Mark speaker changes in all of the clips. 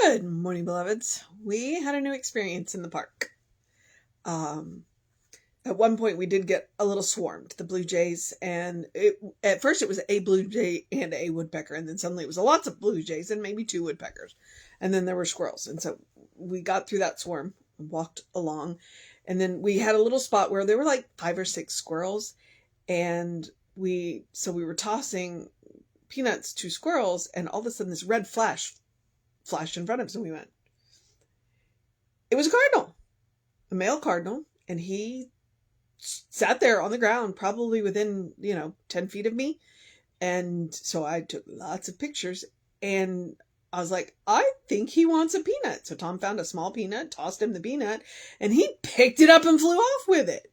Speaker 1: Good morning, beloveds. We had a new experience in the park. Um, at one point, we did get a little swarmed, the blue jays, and at first it was a blue jay and a woodpecker, and then suddenly it was lots of blue jays and maybe two woodpeckers, and then there were squirrels, and so we got through that swarm, walked along, and then we had a little spot where there were like 5 or 6 squirrels, and we were tossing peanuts to squirrels, and all of a sudden this red flashed in front of us, and we went, it was a cardinal, a male cardinal, and he sat there on the ground, probably within, 10 feet of me. And so I took lots of pictures, and I was like, I think he wants a peanut. So Tom found a small peanut, tossed him the peanut, and he picked it up and flew off with it.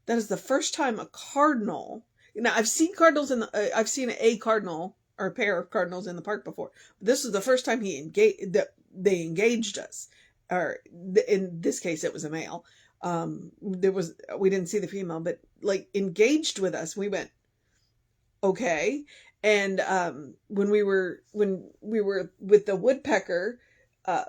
Speaker 1: That is the first time a cardinal. Now I've seen cardinals I've seen a cardinal or a pair of cardinals in the park before. This was the first time they engaged us, or in this case, it was a male. We didn't see the female, but like engaged with us. We went, okay. And when we were with the woodpecker, uh,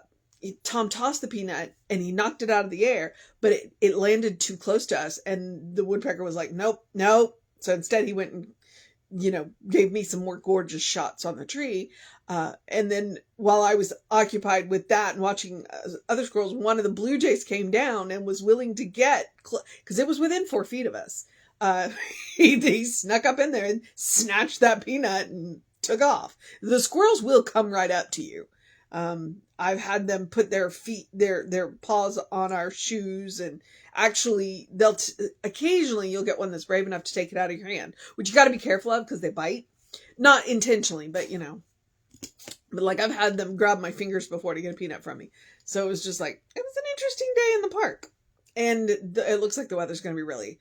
Speaker 1: Tom tossed the peanut and he knocked it out of the air, but it landed too close to us, and the woodpecker was like, nope, nope. So instead, he went and gave me some more gorgeous shots on the tree. And then while I was occupied with that and watching other squirrels, one of the blue jays came down and was willing to get, because it was within 4 feet of us. He snuck up in there and snatched that peanut and took off. The squirrels will come right up to you. I've had them put their paws on our shoes, and actually occasionally you'll get one that's brave enough to take it out of your hand, which you got to be careful of because they bite. Not intentionally, but but like I've had them grab my fingers before to get a peanut from me. So it was just like, it was an interesting day in the park. And it looks like the weather's going to be really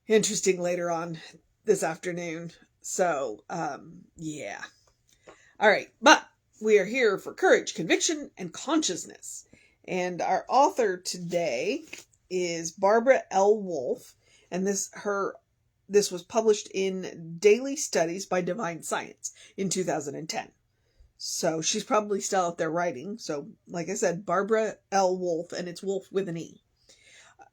Speaker 1: interesting later on this afternoon. So, yeah. All right. But we are here for courage, conviction, and consciousness. And our author today is Barbara L. Wolfe. And this was published in Daily Studies by Divine Science in 2010. So she's probably still out there writing. So, like I said, Barbara L. Wolfe, and it's Wolfe with an E.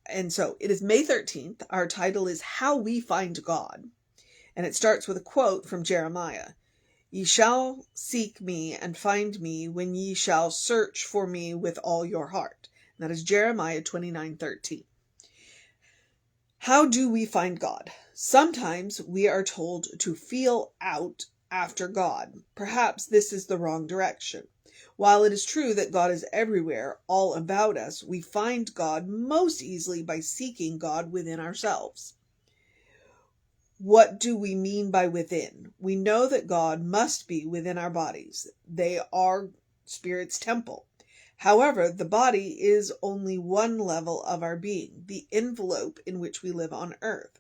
Speaker 1: And so it is May 13th. Our title is How We Find God. And it starts with a quote from Jeremiah. Ye shall seek me and find me when ye shall search for me with all your heart. And that is Jeremiah 29:13. How do we find God? Sometimes we are told to feel out after God. Perhaps this is the wrong direction. While it is true that God is everywhere, all about us, we find God most easily by seeking God within ourselves. What do we mean by within? We know that God must be within our bodies. They are Spirit's temple. However, the body is only one level of our being, the envelope in which we live on earth.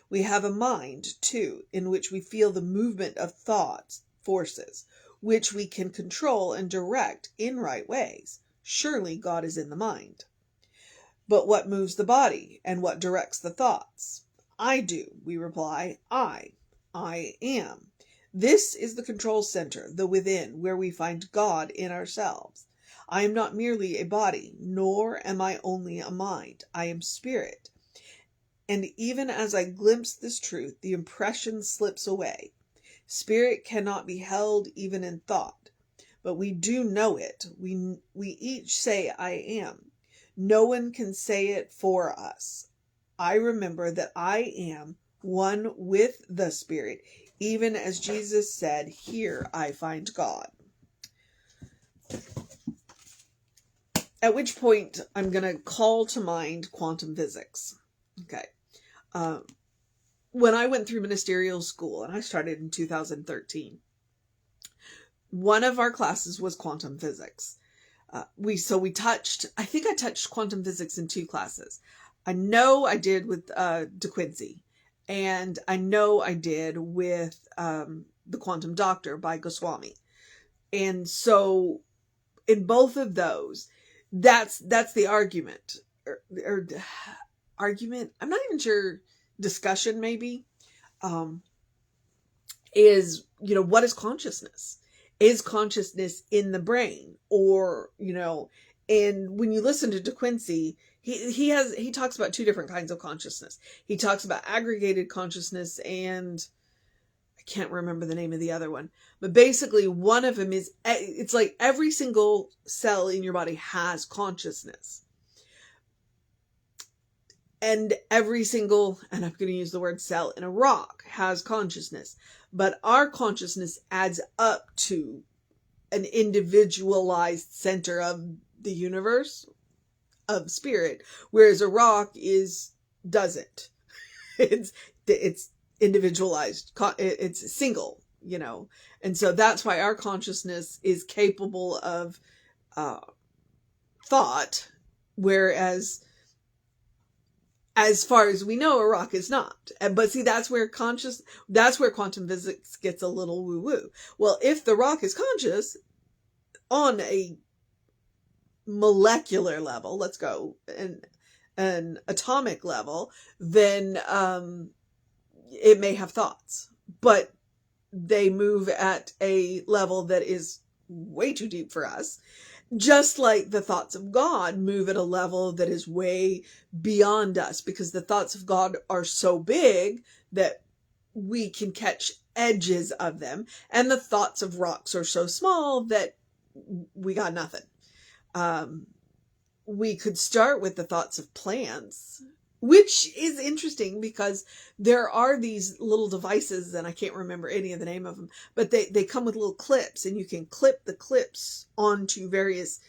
Speaker 1: We have a mind, too, in which we feel the movement of thoughts, forces, which we can control and direct in right ways. Surely God is in the mind. But what moves the body, and what directs the thoughts? I do, we reply. I am. This is the control center, the within, where we find God in ourselves. I am not merely a body, nor am I only a mind. I am spirit. And even as I glimpse this truth, the impression slips away. Spirit cannot be held even in thought, but we do know it. We each say, I am. No one can say it for us. I remember that I am one with the Spirit, even as Jesus said, here I find God. At which point I'm going to call to mind quantum physics. Okay. When I went through ministerial school, and I started in 2013, one of our classes was quantum physics. We touched, I think I touched quantum physics in 2 classes. I know I did with De Quincey, and I know I did with The Quantum Doctor by Goswami. And so in both of those, that's the argument. Or argument, I'm not even sure, discussion maybe, is, what is consciousness? is consciousness in the brain? Or, and when you listen to De Quincey, he talks about two different kinds of consciousness. He talks about aggregated consciousness, and I can't remember the name of the other one, but basically one of them is, it's like every single cell in your body has consciousness. And every single, and I'm going to use the word cell in a rock, has consciousness. But our consciousness adds up to an individualized center of the universe, of spirit, whereas a rock doesn't. It's individualized. It's single, and so that's why our consciousness is capable of thought, whereas as far as we know, a rock is not. But see, that's where quantum physics gets a little woo-woo. Well, if the rock is conscious on a molecular level, let's go, an atomic level, then it may have thoughts, but they move at a level that is way too deep for us. Just like the thoughts of God move at a level that is way beyond us, because the thoughts of God are so big that we can catch edges of them. And the thoughts of rocks are so small that we got nothing. We could start with the thoughts of plants, which is interesting because there are these little devices, and I can't remember any of the name of them, but they come with little clips, and you can clip the clips onto various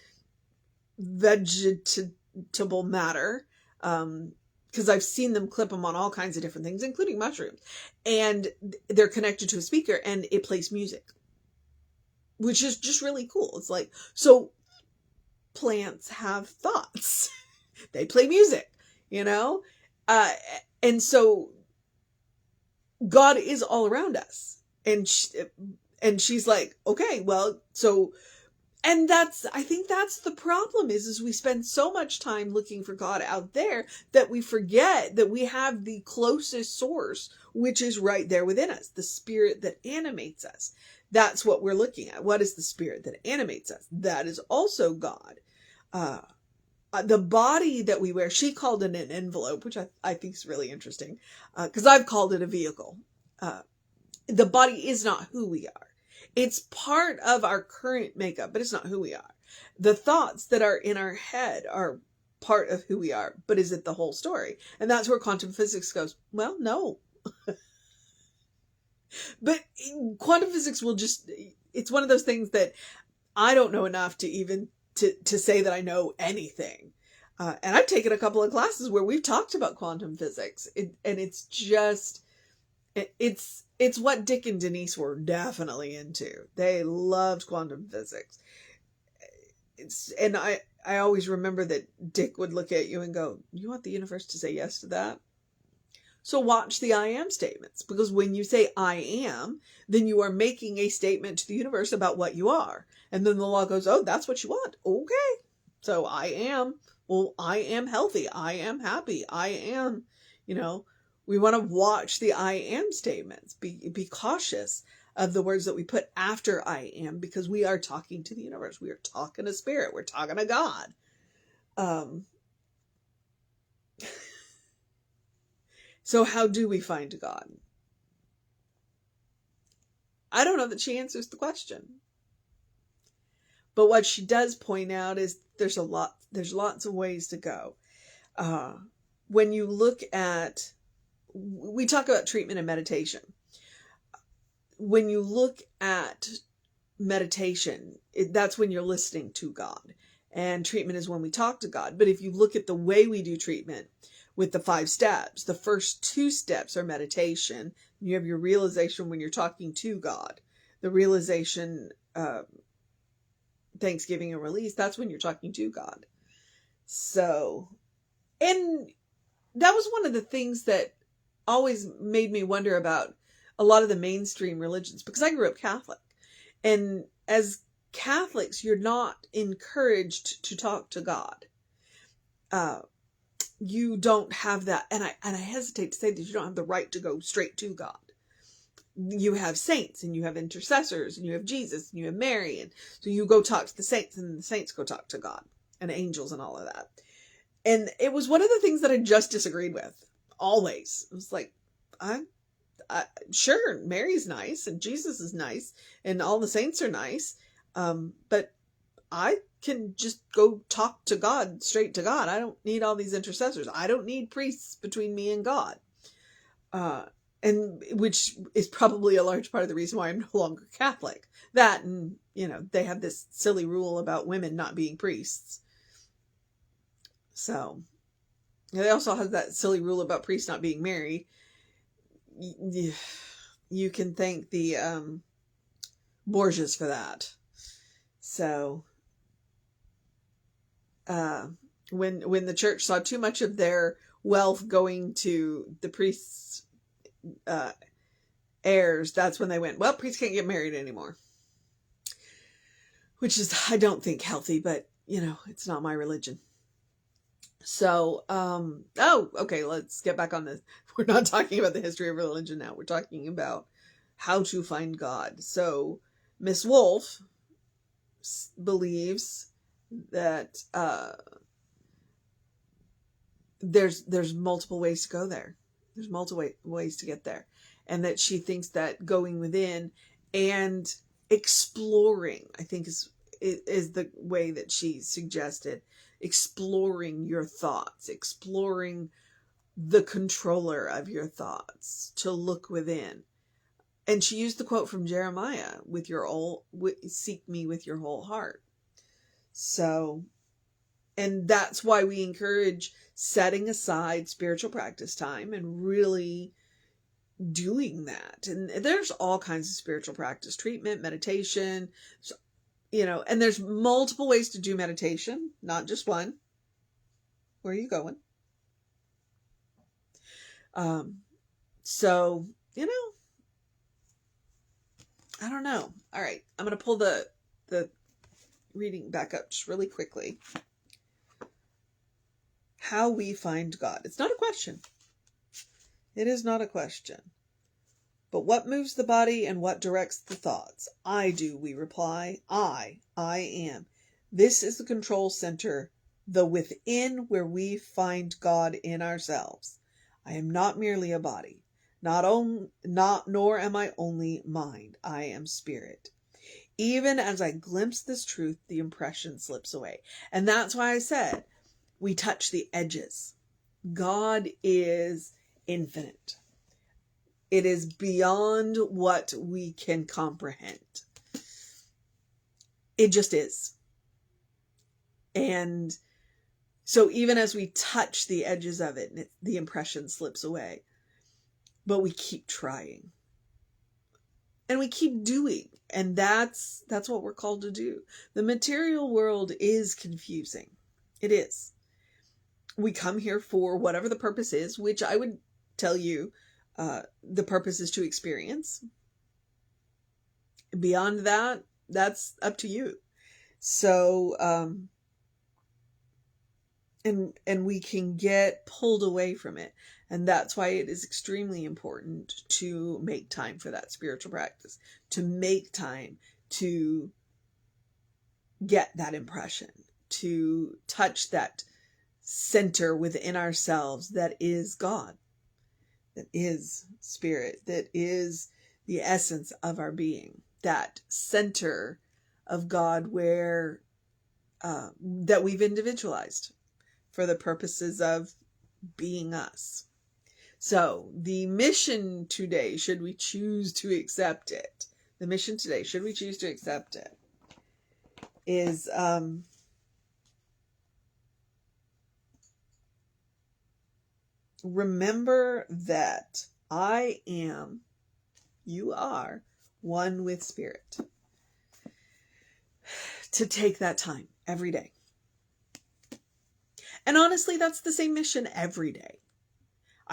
Speaker 1: vegetable matter. Because I've seen them clip them on all kinds of different things, including mushrooms. And they're connected to a speaker, and it plays music, which is just really cool. It's like, so plants have thoughts. They play music. And so God is all around us, and she's like, okay, well, so, and I think that's the problem is we spend so much time looking for God out there that we forget that we have the closest source, which is right there within us, the spirit that animates us. That's what we're looking at. What is the spirit that animates us? That is also God. The body that we wear, she called it an envelope, which I think is really interesting, because I've called it a vehicle. The body is not who we are. It's part of our current makeup, but it's not who we are. The thoughts that are in our head are part of who we are, but is it the whole story? And that's where quantum physics goes, well, no. But quantum physics it's one of those things that I don't know enough to even to say that I know anything. And I've taken a couple of classes where we've talked about quantum physics, and it's just, it's what Dick and Denise were definitely into. They loved quantum physics. And I always remember that Dick would look at you and go, you want the universe to say yes to that? So watch the I am statements, because when you say I am, then you are making a statement to the universe about what you are. And then the law goes, oh, that's what you want. Okay. So I am. Well, I am healthy. I am happy. I am, we want to watch the I am statements. Be cautious of the words that we put after I am, because we are talking to the universe. We are talking to spirit. We're talking to God. So how do we find God? I don't know that she answers the question. But what she does point out is there's lots of ways to go. When you look at, we talk about treatment and meditation. When you look at meditation, that's when you're listening to God. And treatment is when we talk to God. But if you look at the way we do treatment with the 5 steps, the first 2 steps are meditation. You have your realization when you're talking to God. The realization, Thanksgiving and release, that's when you're talking to God. So, and that was one of the things that always made me wonder about a lot of the mainstream religions, because I grew up Catholic. And as Catholics, you're not encouraged to talk to God. You don't have that, and I hesitate to say that you don't have the right to go straight to God. you have saints and you have intercessors and you have Jesus and you have Mary. And so you go talk to the saints and the saints go talk to God and angels and all of that. And it was one of the things that I just disagreed with. Always. It was like, I sure, Mary's nice and Jesus is nice and all the saints are nice. But I can just go talk to God, straight to God. I don't need all these intercessors. I don't need priests between me and God. And which is probably a large part of the reason why I'm no longer Catholic. That, and, they have this silly rule about women not being priests. So, they also have that silly rule about priests not being married. You can thank the Borgias for that. So, when the church saw too much of their wealth going to the priests' heirs, that's when they went, well, priests can't get married anymore. Which is, I don't think, healthy, but, it's not my religion. So, okay, let's get back on this. We're not talking about the history of religion now. We're talking about how to find God. So, Miss Wolfe believes that there's multiple ways to go there. There's multiple ways to get there. And that she thinks that going within and exploring, I think is the way that she suggested, exploring your thoughts, exploring the controller of your thoughts, to look within. And she used the quote from Jeremiah, seek me with your whole heart. So, and that's why we encourage setting aside spiritual practice time and really doing that. And there's all kinds of spiritual practice, treatment, meditation, and there's multiple ways to do meditation, not just one. Where are you going? So, I don't know. All right. I'm going to pull the reading back up just really quickly. How we find God. It's not a question. It is not a question. But what moves the body and what directs the thoughts? I do, we reply. I am. This is the control center, the within where we find God in ourselves. I am not merely a body, nor am I only mind. I am spirit. Even as I glimpse this truth, the impression slips away. And that's why I said we touch the edges. God is infinite. It is beyond what we can comprehend. It just is. And so even as we touch the edges of it, the impression slips away. But we keep trying. And we keep doing. And that's what we're called to do. The material world is confusing. It is. We come here for whatever the purpose is, which I would tell you, the purpose is to experience. Beyond that, that's up to you. So, and we can get pulled away from it. And that's why it is extremely important to make time for that spiritual practice, to make time to get that impression, to touch that center within ourselves that is God, that is spirit, that is the essence of our being, that center of God where that we've individualized for the purposes of being us. So the mission today, should we choose to accept it, the mission today, should we choose to accept it, is remember that I am, you are, one with spirit. To take that time every day. And honestly, that's the same mission every day.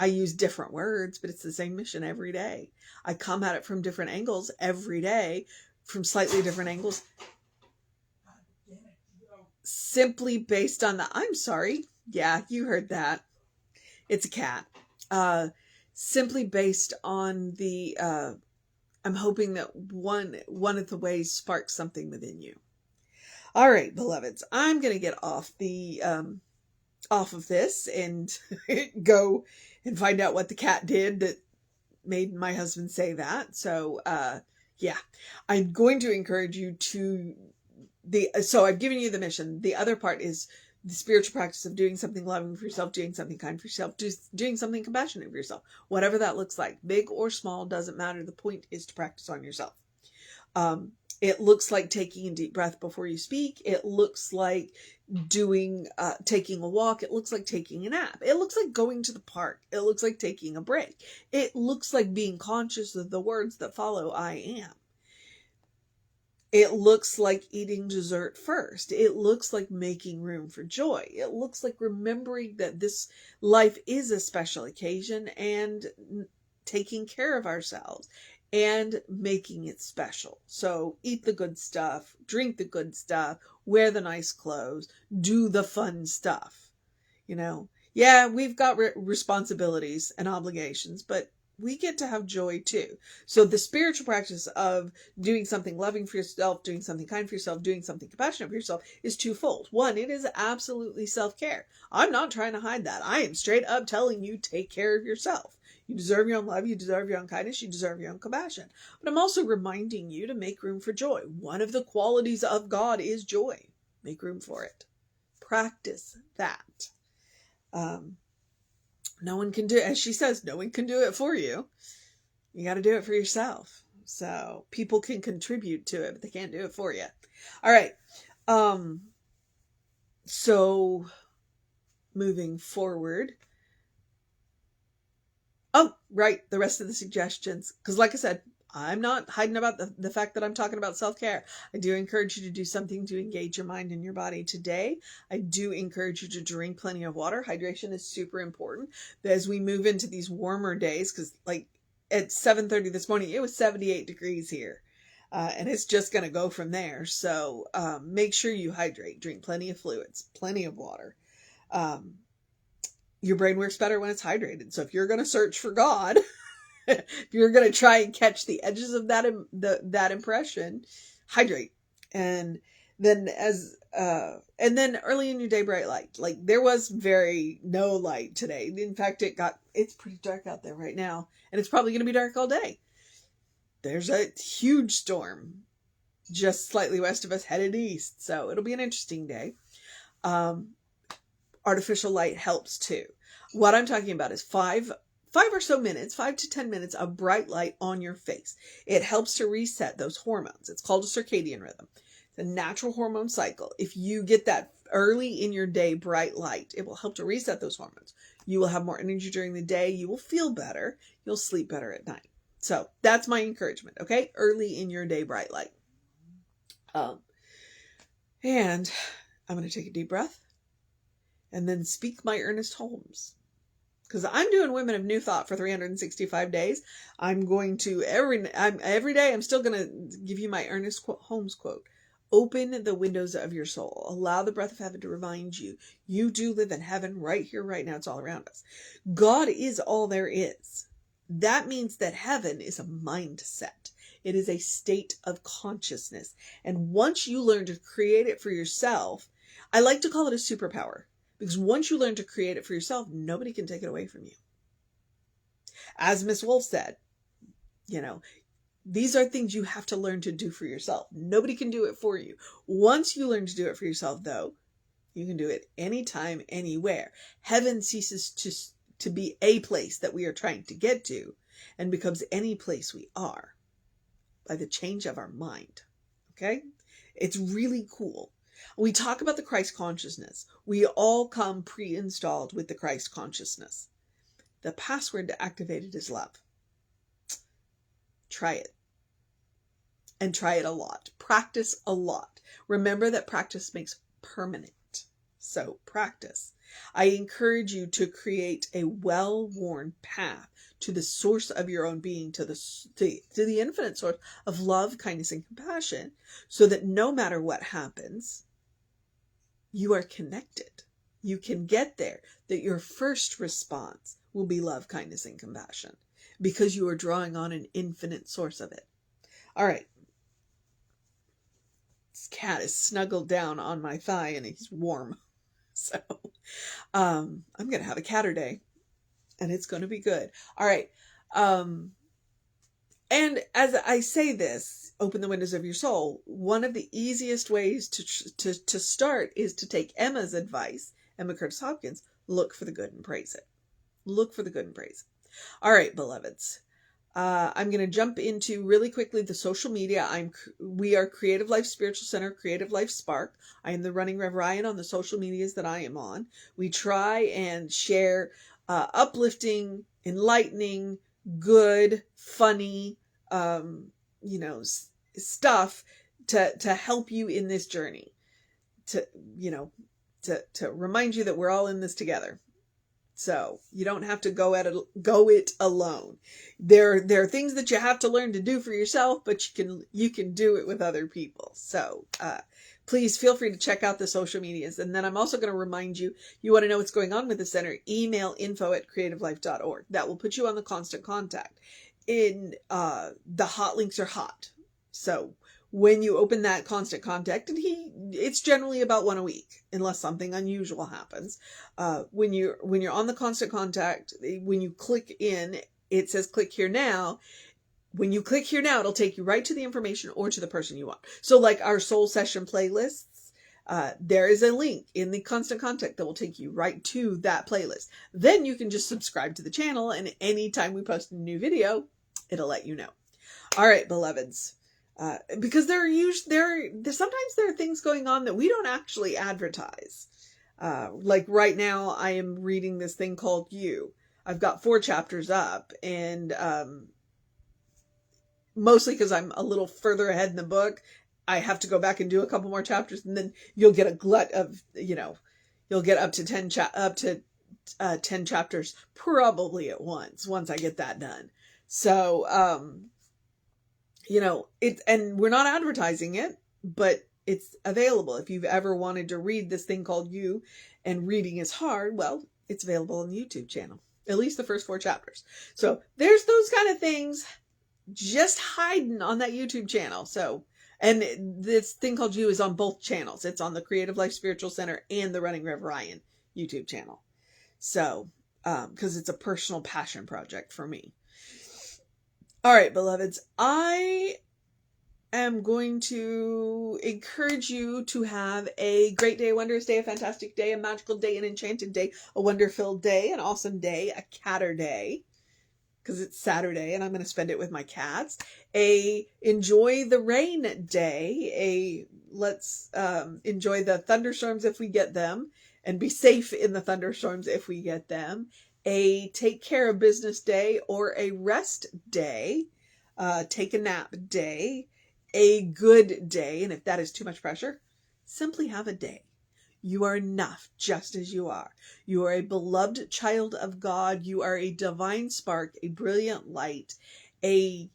Speaker 1: I use different words, but it's the same mission every day. I come at it from different angles every day, from slightly different angles. Simply based on I'm sorry. Yeah, you heard that. It's a cat. Simply based on the I'm hoping that one of the ways sparks something within you. All right, beloveds, I'm going to get off of this and go and find out what the cat did that made my husband say that. So, yeah, I'm going to encourage you to so I've given you the mission. The other part is the spiritual practice of doing something loving for yourself, doing something kind for yourself, doing something compassionate for yourself, whatever that looks like, big or small, doesn't matter. The point is to practice on yourself. It looks like taking a deep breath before you speak. It looks like taking a walk. It looks like taking a nap. It looks like going to the park. It looks like taking a break. It looks like being conscious of the words that follow I am. It looks like eating dessert first. It looks like making room for joy. It looks like remembering that this life is a special occasion and taking care of ourselves and making it special. So eat the good stuff, drink the good stuff, wear the nice clothes, do the fun stuff. Yeah, we've got responsibilities and obligations, but we get to have joy too. So the spiritual practice of doing something loving for yourself, doing something kind for yourself, doing something compassionate for yourself is twofold. One, it is absolutely self-care. I'm not trying to hide that. I am straight up telling you, take care of yourself. You deserve your own love. You deserve your own kindness. You deserve your own compassion. But I'm also reminding you to make room for joy. One of the qualities of God is joy. Make room for it. Practice that. No one can do, as she says, no one can do it for you. You got to do it for yourself. So people can contribute to it, but they can't do it for you. All right. So moving forward. Oh, right. The rest of the suggestions. Because like I said, I'm not hiding about the fact that I'm talking about self-care. I do encourage you to do something to engage your mind and your body today. I do encourage you to drink plenty of water. Hydration is super important. As we move into these warmer days, because like at 7:30 this morning, it was 78 degrees here. And it's just going to go from there. So make sure you hydrate. Drink plenty of fluids, plenty of water. Your brain works better when it's hydrated. So if you're going to search for God... if you're going to try and catch the edges of that impression, hydrate. And then and then early in your day, bright light. Like there was no light today. In fact, it's pretty dark out there right now, and it's probably going to be dark all day. There's a huge storm just slightly west of us headed east. So it'll be an interesting day. Artificial light helps too. What I'm talking about is 5 or so minutes, 5 to 10 minutes of bright light on your face. It helps to reset those hormones. It's called a circadian rhythm. It's a natural hormone cycle. If you get that early in your day bright light, it will help to reset those hormones. You will have more energy during the day. You will feel better. You'll sleep better at night. So that's my encouragement. Okay. Early in your day bright light. And I'm going to take a deep breath and then speak my Ernest Holmes. Because I'm doing Women of New Thought for 365 days. I'm going to, every day, I'm still going to give you my Ernest Holmes quote. Open the windows of your soul. Allow the breath of heaven to remind you, you do live in heaven right here, right now. It's all around us. God is all there is. That means that heaven is a mindset. It is a state of consciousness. And once you learn to create it for yourself, I like to call it a superpower. Because once you learn to create it for yourself, nobody can take it away from you. As Miss Wolfe said, these are things you have to learn to do for yourself. Nobody can do it for you. Once you learn to do it for yourself, though, you can do it anytime, anywhere. Heaven ceases to be a place that we are trying to get to and becomes any place we are by the change of our mind. Okay? It's really cool. We talk about the Christ consciousness. We all come pre-installed with the Christ consciousness. The password to activate it is love. Try it. And try it a lot. Practice a lot. Remember that practice makes permanent. So practice. I encourage you to create a well-worn path to the source of your own being, to the infinite source of love, kindness, and compassion, so that no matter what happens, you are connected. You can get there, that your first response will be love, kindness, and compassion, because you are drawing on an infinite source of it. All right. This cat is snuggled down on my thigh and he's warm. So, I'm going to have a catter day and it's going to be good. All right. And as I say this, open the windows of your soul, one of the easiest ways to start is to take Emma's advice, Emma Curtis Hopkins, look for the good and praise it. Look for the good and praise it. All right, beloveds. I'm going to jump into really quickly the social media. We are Creative Life Spiritual Center, Creative Life Spark. I am the running Rev Ryan on the social medias that I am on. We try and share uplifting, enlightening, good, funny, stuff to help you in this journey. To remind you that we're all in this together. So you don't have to go it alone. There are things that you have to learn to do for yourself, but you can do it with other people. So please feel free to check out the social medias. And then I'm also going to remind you want to know what's going on with the center, email info@creativelife.org. That will put you on the constant contact. The hot links are hot. So when you open that constant contact, and it's generally about one a week, unless something unusual happens. When you're on the constant contact, when you click in, it says click here now. When you click here now, it'll take you right to the information or to the person you want. So like our soul session playlists, there is a link in the constant contact that will take you right to that playlist. Then you can just subscribe to the channel, and anytime we post a new video, it'll let you know. All right, beloveds. Because sometimes there are things going on that we don't actually advertise. Like right now, I am reading this thing called You. I've got 4 chapters up, and mostly because I'm a little further ahead in the book, I have to go back and do a couple more chapters, and then you'll get a glut of, you'll get up to 10 chapters probably at once I get that done. So, and we're not advertising it, but it's available. If you've ever wanted to read this thing called You and reading is hard, well, it's available on the YouTube channel, at least the first 4 chapters. So there's those kind of things just hiding on that YouTube channel. So, and this thing called You is on both channels. It's on the Creative Life Spiritual Center and the Running Rev Ryan YouTube channel. So, because it's a personal passion project for me. All right, beloveds, I am going to encourage you to have a great day, a wondrous day, a fantastic day, a magical day, an enchanted day, a wonder-filled day, an awesome day, a catter day, because it's Saturday and I'm going to spend it with my cats, enjoy the rain day, let's enjoy the thunderstorms if we get them, and be safe in the thunderstorms if we get them, a take care of business day, or a rest day, take a nap day, a good day. And if that is too much pressure, simply have a day. You are enough just as you are. You are a beloved child of God. You are a divine spark, a brilliant light, a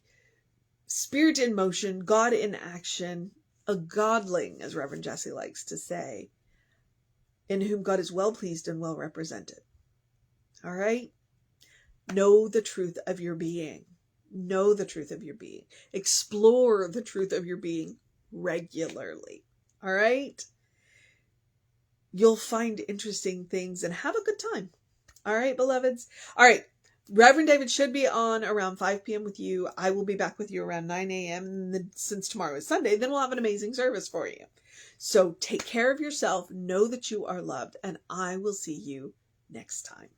Speaker 1: spirit in motion, God in action, a godling, as Reverend Jesse likes to say, in whom God is well pleased and well represented. All right? Know the truth of your being. Know the truth of your being. Explore the truth of your being regularly. All right? You'll find interesting things and have a good time. All right, beloveds? All right. Reverend David should be on around 5 p.m. with you. I will be back with you around 9 a.m. And then, since tomorrow is Sunday, then we'll have an amazing service for you. So take care of yourself. Know that you are loved. And I will see you next time.